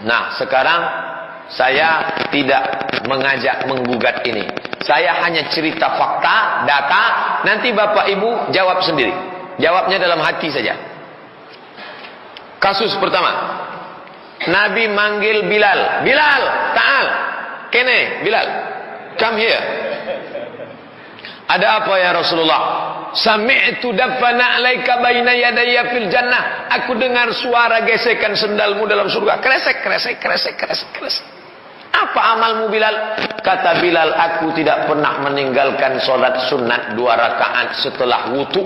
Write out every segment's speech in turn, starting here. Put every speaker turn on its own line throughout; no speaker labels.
Nah, sekarang saya tidak mengajak menggugat ini. Saya hanya cerita fakta, data. Nanti Bapak Ibu jawab sendiri. Jawabnya dalam hati saja. Kasus pertama, Nabi manggil Bilal. Bilal, ta'al. Kene, Bilal, come here. Ada apa ya Rasulullah? Sami'tu dafana alaika baina yadayya fil jannah. Aku dengar suara gesekan sendalmu dalam surga. Kresek, kresek, kresek, kresek, kresek. Apa amalmu Bilal? Kata Bilal, aku tidak pernah meninggalkan solat sunat 2 rakaat setelah wudu.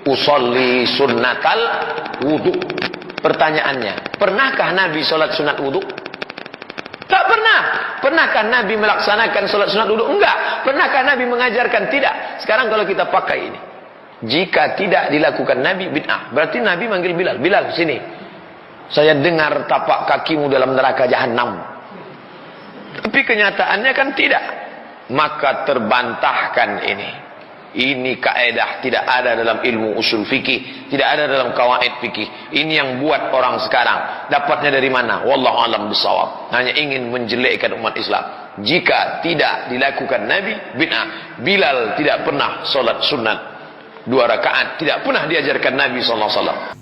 Usolli sunnatal wudu. Pertanyaannya, pernahkah Nabi solat sunat wudu? Tak pernah. Pernahkah Nabi melaksanakan solat sunat wudu? Enggak. Pernahkah Nabi mengajarkan? Tidak. Sekarang kalau kita pakai ini, jika tidak dilakukan Nabi, bid'ah. Berarti Nabi manggil Bilal. Bilal, sini. Saya dengar tapak kakimu dalam neraka jahanam. Tapi kenyataannya kan tidak. Maka terbantahkan ini. Ini kaedah tidak ada dalam ilmu usul fikih, tidak ada dalam kawaid fikih. Ini yang buat orang sekarang. Dapatnya dari mana? Wallahu a'lam bishawab. Hanya ingin menjelekkan umat Islam. Jika tidak dilakukan Nabi, bid'ah. Bilal tidak pernah solat sunat 2 rakaat, tidak pernah diajarkan Nabi SAW.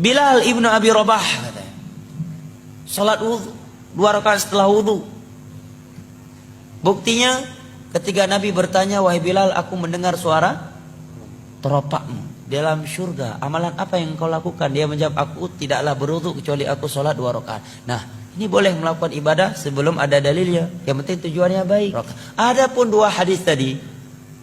Bilal ibnu Abi Rabah katanya, salat wudu 2 rakaat setelah wudu. Buktinya ketika Nabi bertanya, wahai Bilal, aku mendengar suara teropakmu dalam surga. Amalan apa yang kau lakukan? Dia menjawab, aku tidaklah berwudu kecuali aku salat 2 rakaat. Nah, ini boleh melakukan ibadah sebelum ada dalilnya. Yang penting tujuannya baik. Adapun 2 hadis tadi,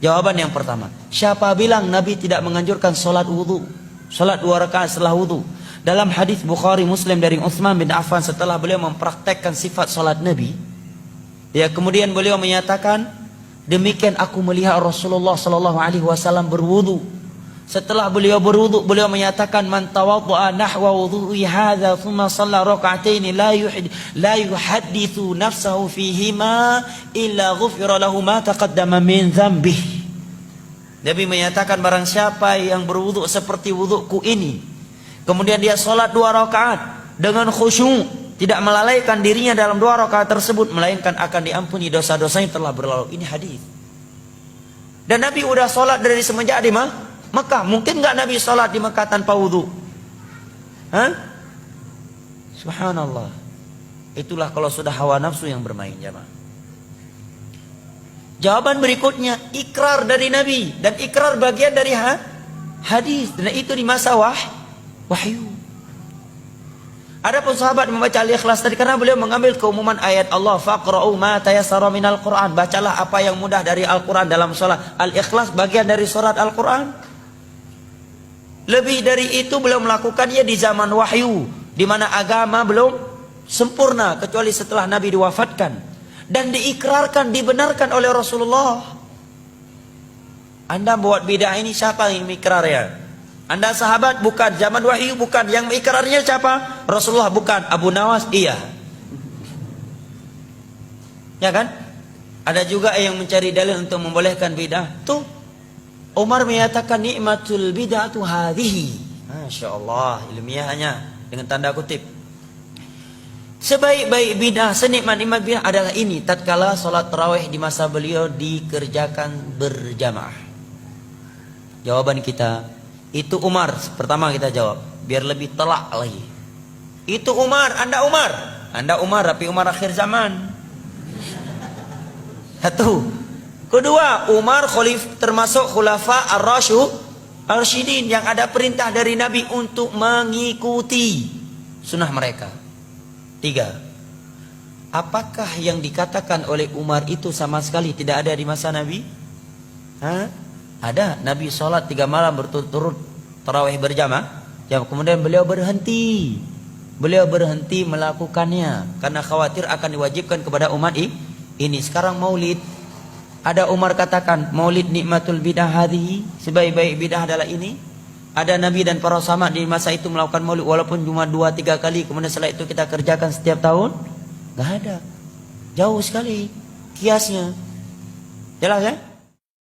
jawaban yang pertama, siapa bilang Nabi tidak menganjurkan salat wudu? Salat 2 rakaat setelah wudu. Dalam hadis Bukhari Muslim dari Utsman bin Affan, setelah beliau mempraktekkan sifat salat Nabi, ya kemudian beliau menyatakan, demikian aku melihat Rasulullah sallallahu alaihi wasallam berwudu. Setelah beliau berwudu, beliau menyatakan, man tawaddaa nahwa wudhu'i hadza thumma shalla rak'ataini la yuhaddithu nafsahu fihima illa ghufira lahu ma taqaddama min dzambihi. Nabi menyatakan, barang siapa yang berwudu seperti wuduku ini, kemudian dia salat 2 rakaat dengan khusyuk, tidak melalaikan dirinya dalam 2 rakaat tersebut, melainkan akan diampuni dosa-dosanya telah berlalu. Ini hadis. Dan Nabi udah salat dari semenjak di Mekah. Mungkin nggak Nabi salat di Mekah tanpa wudu? Hah? Subhanallah. Itulah kalau sudah hawa nafsu yang bermain, jemaah. Jawaban berikutnya, ikrar dari Nabi, dan ikrar bagian dari hadis, dan itu di masa wahyu. Adapun sahabat membaca Al-Ikhlas tadi karena beliau mengambil keumuman ayat Allah, faqra'u ma tayassara minal Qur'an, bacalah apa yang mudah dari Al-Qur'an dalam salat. Al-Ikhlas bagian dari surat Al-Qur'an. Lebih dari itu beliau melakukannya di zaman wahyu, di mana agama belum sempurna kecuali setelah Nabi diwafatkan, dan diikrarkan, dibenarkan oleh Rasulullah. Anda buat bid'ah ini, siapa yang mengikrarnya? Anda sahabat? Bukan. Zaman wahyu? Bukan. Yang mengikrarnya siapa? Rasulullah? Bukan. Abu Nawas? Iya. Ya kan? Ada juga yang mencari dalil untuk membolehkan bid'ah. Tuh, Umar menyatakan, nikmatul bid'atu hadhihi. Masya Allah, ilmiahnya dengan tanda kutip. Sebaik-baik bid'ah, senikmat-nikmat bid'ah adalah ini, tatkala salat tarawih di masa beliau dikerjakan berjamaah. Jawaban kita, itu Umar. Pertama kita jawab, biar lebih telak lagi. Itu Umar, Anda Umar. Anda Umar, tapi Umar akhir zaman. Satu. Kedua, Umar termasuk khulafa ar-rasyidin yang ada perintah dari Nabi untuk mengikuti sunnah mereka. 3. Apakah yang dikatakan oleh Umar itu sama sekali tidak ada di masa Nabi? Hah? Ada. Nabi sholat 3 malam berturut-turut tarawih berjamaah, ya, kemudian beliau berhenti. Beliau berhenti melakukannya karena khawatir akan diwajibkan kepada umat ini. Sekarang maulid, ada Umar katakan, maulid nikmatul bidah hadhihi, sebaik-baik bidah adalah ini. Ada Nabi dan para sahabat di masa itu melakukan maulid walaupun cuma 2-3 kali, kemudian setelah itu kita kerjakan setiap tahun? Gak ada. Jauh sekali kiasnya. Jelas ya?